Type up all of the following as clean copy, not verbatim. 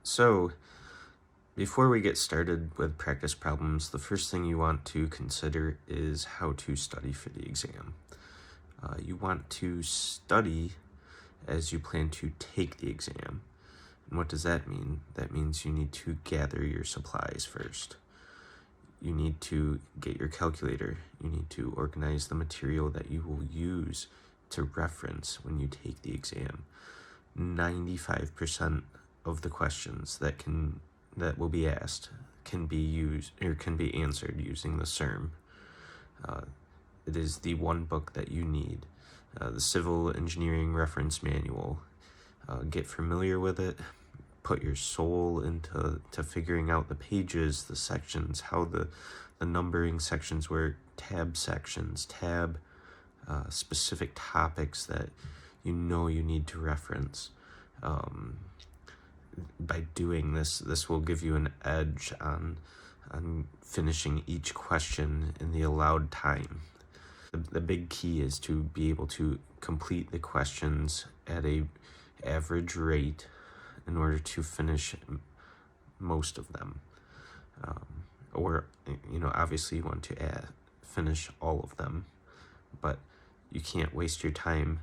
So, before we get started with practice problems, the first thing you want to consider is how to study for the exam. You want to study as you plan to take the exam. And what does that mean? That means you need to gather your supplies first. You need to get your calculator. You need to organize the material that you will use to reference when you take the exam. 95% of the questions that will be asked can be answered using the CERM. It is the one book that you need, the Civil Engineering Reference Manual. Get familiar with it. Put your soul into figuring out the pages, the sections, how the numbering sections work, tab sections, specific topics that you need to reference. By doing this will give you an edge on finishing each question in the allowed time. The big key is to be able to complete the questions at a average rate in order to finish most of them. Obviously you want to finish all of them, but you can't waste your time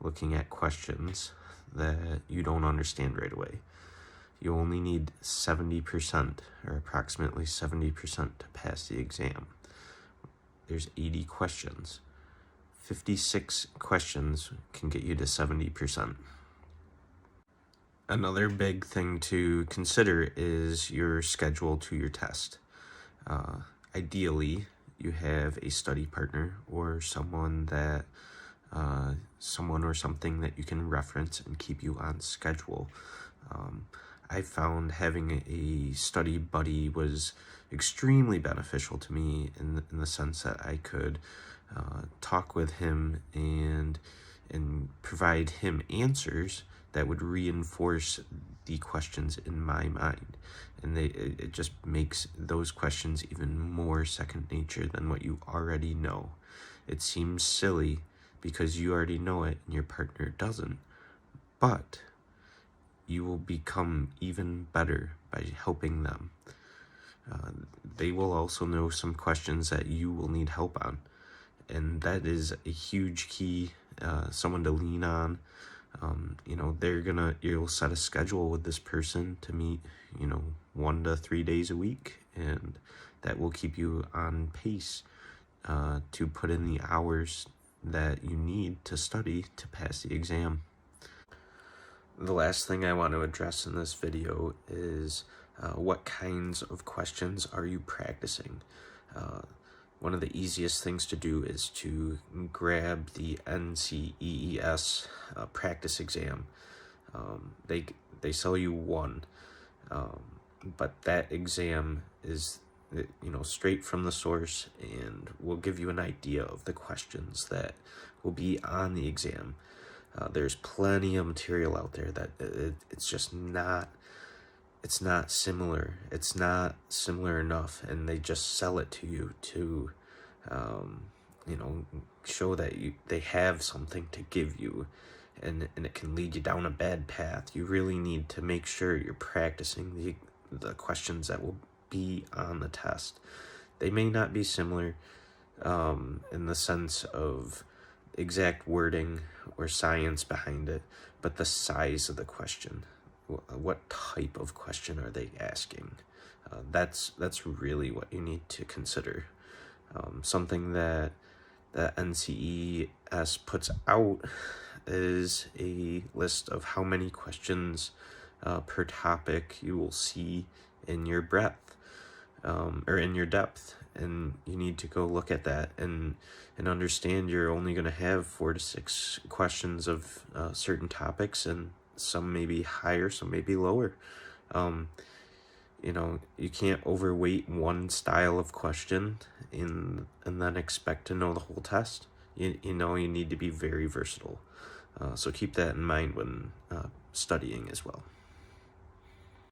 looking at questions that you don't understand right away. You only need 70%, or approximately 70%, to pass the exam. There's 80 questions. 56 questions can get you to 70%. Another big thing to consider is your schedule to your test. Ideally, you have a study partner or someone or something that you can reference and keep you on schedule. I found having a study buddy was extremely beneficial to me in the sense that I could talk with him and provide him answers that would reinforce the questions in my mind. And it just makes those questions even more second nature than what you already know. It seems silly because you already know it and your partner doesn't, but you will become even better by helping them. They will also know some questions that you will need help on, and that is a huge key, someone to lean on. You'll set a schedule with this person to meet, 1 to 3 days a week, and that will keep you on pace to put in the hours that you need to study to pass the exam. The last thing I want to address in this video is what kinds of questions are you practicing? One of the easiest things to do is to grab the NCEES practice exam. They sell you one, but that exam is straight from the source and will give you an idea of the questions that will be on the exam. There's plenty of material out there that it's not similar. It's not similar enough, and they just sell it to you to, show that they have something to give you, and it can lead you down a bad path. You really need to make sure you're practicing the questions that will be on the test. They may not be similar in the sense of exact wording or science behind it, but the size of the question, what type of question are they asking? That's really what you need to consider. Something that the NCEES puts out is a list of how many questions per topic you will see in your breadth or in your depth, and you need to go look at that and understand you're only going to have 4 to 6 questions of certain topics, and some may be higher, some may be lower. You can't overweight one style of question and then expect to know the whole test. You need to be very versatile. So keep that in mind when studying as well.